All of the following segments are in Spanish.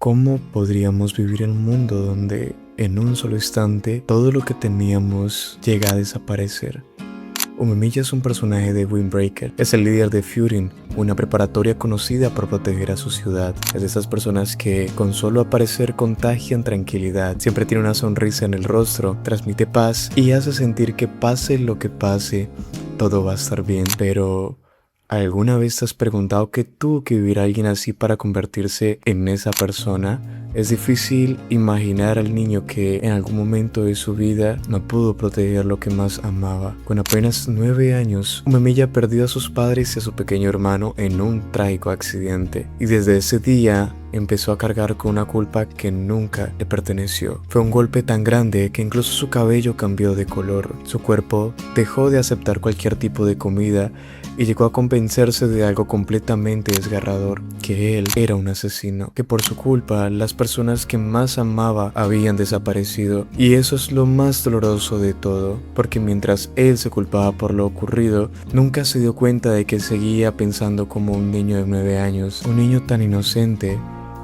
¿Cómo podríamos vivir en un mundo donde en un solo instante todo lo que teníamos llega a desaparecer? Umemiya es un personaje de Windbreaker. Es el líder de Furin, una preparatoria conocida por proteger a su ciudad. Es de esas personas que con solo aparecer contagian tranquilidad. Siempre tiene una sonrisa en el rostro, transmite paz y hace sentir que pase lo que pase, todo va a estar bien. Pero ¿alguna vez te has preguntado qué tuvo que vivir alguien así para convertirse en esa persona? Es difícil imaginar al niño que en algún momento de su vida no pudo proteger lo que más amaba. Con apenas 9 años, Umemiya perdió a sus padres y a su pequeño hermano en un trágico accidente. Y desde ese día empezó a cargar con una culpa que nunca le perteneció. Fue un golpe tan grande que incluso su cabello cambió de color. Su cuerpo dejó de aceptar cualquier tipo de comida y llegó a convencerse de algo completamente desgarrador, que él era un asesino, que por su culpa las personas que más amaba habían desaparecido. Y eso es lo más doloroso de todo, porque mientras él se culpaba por lo ocurrido, nunca se dio cuenta de que seguía pensando como un niño de 9 años, un niño tan inocente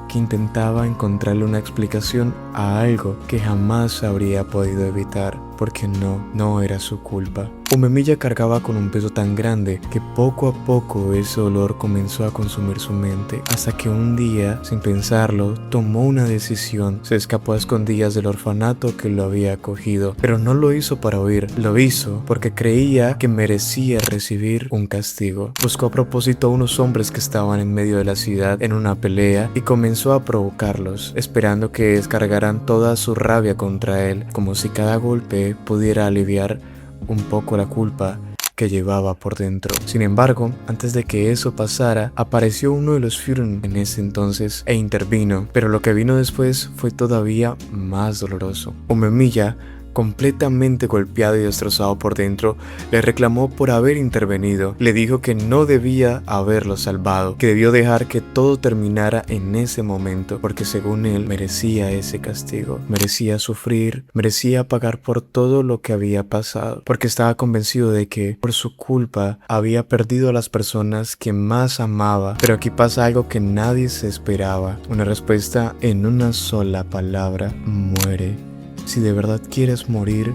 que intentaba encontrarle una explicación a algo que jamás habría podido evitar, porque no era su culpa. Umemiya cargaba con un peso tan grande que poco a poco ese dolor comenzó a consumir su mente, hasta que un día, sin pensarlo, tomó una decisión. Se escapó a escondidas del orfanato que lo había acogido, pero no lo hizo para huir, lo hizo porque creía que merecía recibir un castigo. Buscó a propósito a unos hombres que estaban en medio de la ciudad en una pelea y comenzó a provocarlos, esperando que descargaran toda su rabia contra él, como si cada golpe pudiera aliviar un poco la culpa que llevaba por dentro. Sin embargo, antes de que eso pasara, apareció uno de los Furin en ese entonces e intervino, pero lo que vino después fue todavía más doloroso. Umemiya, completamente golpeado y destrozado por dentro, le reclamó por haber intervenido. Le dijo que no debía haberlo salvado, que debió dejar que todo terminara en ese momento, porque según él merecía ese castigo, merecía sufrir, merecía pagar por todo lo que había pasado, porque estaba convencido de que por su culpa había perdido a las personas que más amaba. Pero aquí pasa algo que nadie se esperaba, una respuesta en una sola palabra: muere. Si de verdad quieres morir,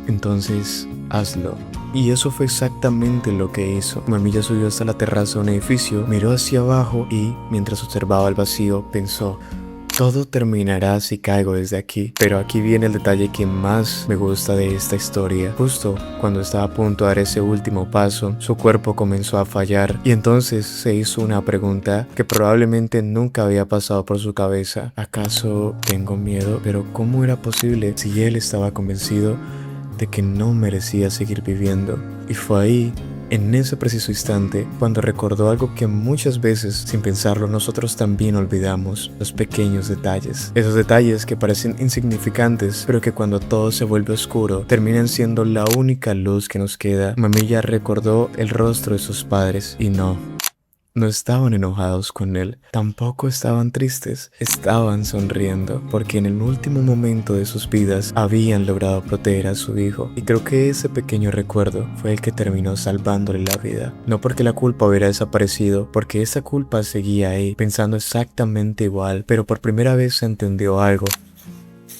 entonces hazlo. Y eso fue exactamente lo que hizo. Umemiya subió hasta la terraza de un edificio, miró hacia abajo y, mientras observaba el vacío, pensó: todo terminará si caigo desde aquí. Pero aquí viene el detalle que más me gusta de esta historia. Justo cuando estaba a punto de dar ese último paso, su cuerpo comenzó a fallar y entonces se hizo una pregunta que probablemente nunca había pasado por su cabeza. ¿Acaso tengo miedo? Pero ¿cómo era posible si él estaba convencido de que no merecía seguir viviendo? Y fue ahí, en ese preciso instante, cuando recordó algo que muchas veces, sin pensarlo, nosotros también olvidamos: los pequeños detalles. Esos detalles que parecen insignificantes, pero que cuando todo se vuelve oscuro, terminan siendo la única luz que nos queda. Umemiya recordó el rostro de sus padres y no estaban enojados con él, tampoco estaban tristes, estaban sonriendo, porque en el último momento de sus vidas habían logrado proteger a su hijo. Y creo que ese pequeño recuerdo fue el que terminó salvándole la vida. No porque la culpa hubiera desaparecido, porque esa culpa seguía ahí, pensando exactamente igual, pero por primera vez se entendió algo.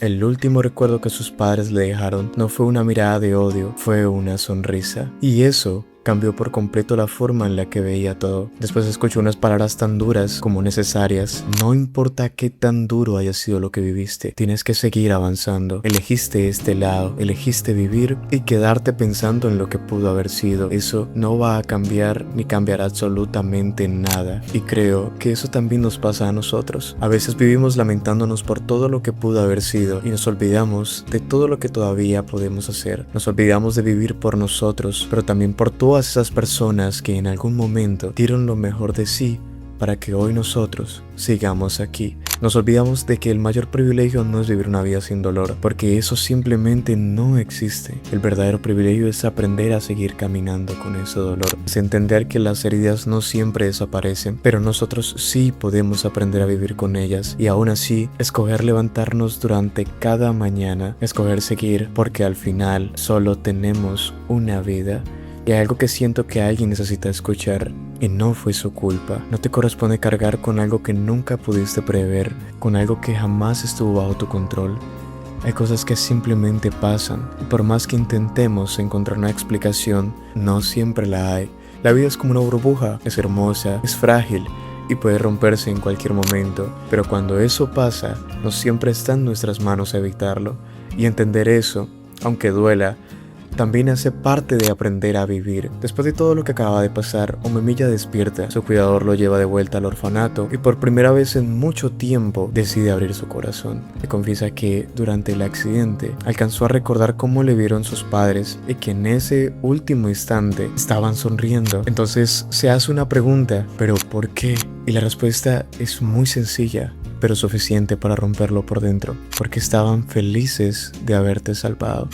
El último recuerdo que sus padres le dejaron no fue una mirada de odio, fue una sonrisa. Y eso cambió por completo la forma en la que veía todo. Después escuchó unas palabras tan duras como necesarias: no importa qué tan duro haya sido lo que viviste, tienes que seguir avanzando. Elegiste este lado, elegiste vivir y quedarte pensando en lo que pudo haber sido. Eso no va a cambiar ni cambiará absolutamente nada. Y creo que eso también nos pasa a nosotros. A veces vivimos lamentándonos por todo lo que pudo haber sido y nos olvidamos de todo lo que todavía podemos hacer. Nos olvidamos de vivir por nosotros, pero también por todas esas personas que en algún momento dieron lo mejor de sí para que hoy nosotros sigamos aquí. Nos olvidamos de que el mayor privilegio no es vivir una vida sin dolor, porque eso simplemente no existe. El verdadero privilegio es aprender a seguir caminando con ese dolor. Es entender que las heridas no siempre desaparecen, pero nosotros sí podemos aprender a vivir con ellas y aún así escoger levantarnos durante cada mañana, escoger seguir, porque al final solo tenemos una vida. Y hay algo que siento que alguien necesita escuchar, y no fue su culpa. No te corresponde cargar con algo que nunca pudiste prever, con algo que jamás estuvo bajo tu control. Hay cosas que simplemente pasan, y por más que intentemos encontrar una explicación, no siempre la hay. La vida es como una burbuja, es hermosa, es frágil y puede romperse en cualquier momento, pero cuando eso pasa, no siempre está en nuestras manos evitarlo. Y entender eso, aunque duela, también hace parte de aprender a vivir. Después de todo lo que acaba de pasar, Umemiya despierta, su cuidador lo lleva de vuelta al orfanato y por primera vez en mucho tiempo decide abrir su corazón. Le confiesa que durante el accidente alcanzó a recordar cómo le vieron sus padres y que en ese último instante estaban sonriendo. Entonces se hace una pregunta, ¿pero por qué? Y la respuesta es muy sencilla, pero suficiente para romperlo por dentro, porque estaban felices de haberte salvado.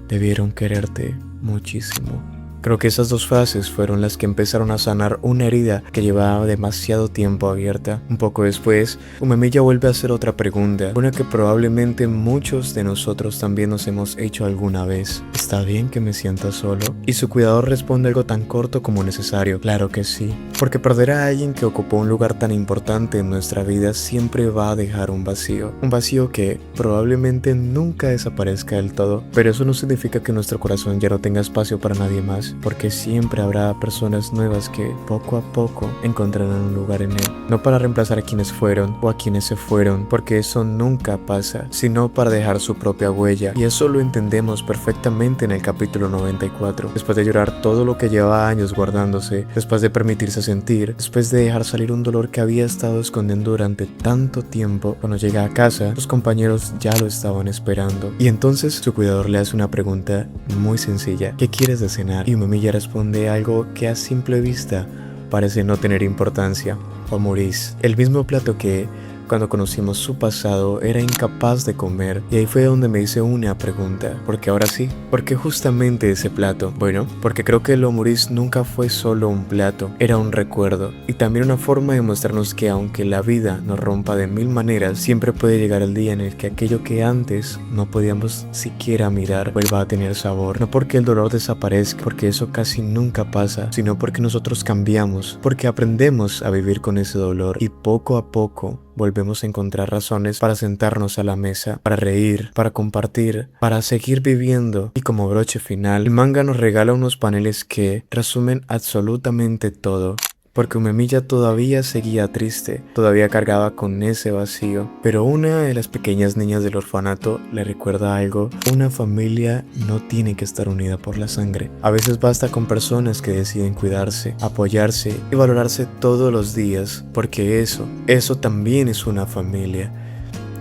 Debieron quererte muchísimo. Creo que esas dos frases fueron las que empezaron a sanar una herida que llevaba demasiado tiempo abierta. Un poco después, Umemiya vuelve a hacer otra pregunta, una que probablemente muchos de nosotros también nos hemos hecho alguna vez. ¿Está bien que me sienta solo? Y su cuidador responde algo tan corto como necesario. Claro que sí, porque perder a alguien que ocupó un lugar tan importante en nuestra vida siempre va a dejar un vacío que probablemente nunca desaparezca del todo, pero eso no significa que nuestro corazón ya no tenga espacio para nadie más, porque siempre habrá personas nuevas que poco a poco encontrarán un lugar en él, no para reemplazar a quienes fueron o a quienes se fueron, porque eso nunca pasa, sino para dejar su propia huella, y eso lo entendemos perfectamente en el capítulo 94. Después de llorar todo lo que llevaba años guardándose, después de permitirse sentir, después de dejar salir un dolor que había estado escondiendo durante tanto tiempo, cuando llega a casa, sus compañeros ya lo estaban esperando, y entonces su cuidador le hace una pregunta muy sencilla: ¿qué quieres de cenar? Y Umemiya responde algo que a simple vista parece no tener importancia: omurice, el mismo plato que cuando conocimos su pasado era incapaz de comer. Y ahí fue donde me hice una pregunta: ¿por qué ahora sí? ¿Por qué justamente ese plato? Bueno, porque creo que el omurice nunca fue solo un plato, era un recuerdo y también una forma de mostrarnos que aunque la vida nos rompa de mil maneras, siempre puede llegar el día en el que aquello que antes no podíamos siquiera mirar vuelva a tener sabor. No porque el dolor desaparezca, porque eso casi nunca pasa, sino porque nosotros cambiamos, porque aprendemos a vivir con ese dolor y poco a poco volvemos a encontrar razones para sentarnos a la mesa, para reír, para compartir, para seguir viviendo. Y como broche final, el manga nos regala unos paneles que resumen absolutamente todo. Porque Umemiya todavía seguía triste, todavía cargaba con ese vacío. Pero una de las pequeñas niñas del orfanato le recuerda algo: una familia no tiene que estar unida por la sangre. A veces basta con personas que deciden cuidarse, apoyarse y valorarse todos los días, porque eso también es una familia.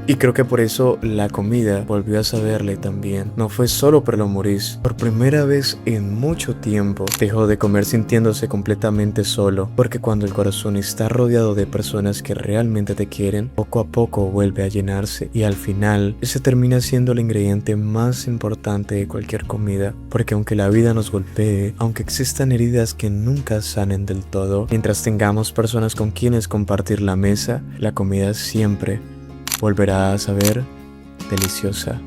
Y creo que por eso la comida volvió a saberle también. No fue solo por el omurice. Por primera vez en mucho tiempo dejó de comer sintiéndose completamente solo, porque cuando el corazón está rodeado de personas que realmente te quieren, poco a poco vuelve a llenarse y al final ese termina siendo el ingrediente más importante de cualquier comida, porque aunque la vida nos golpee, aunque existan heridas que nunca sanen del todo, mientras tengamos personas con quienes compartir la mesa, la comida siempre volverá a saber deliciosa.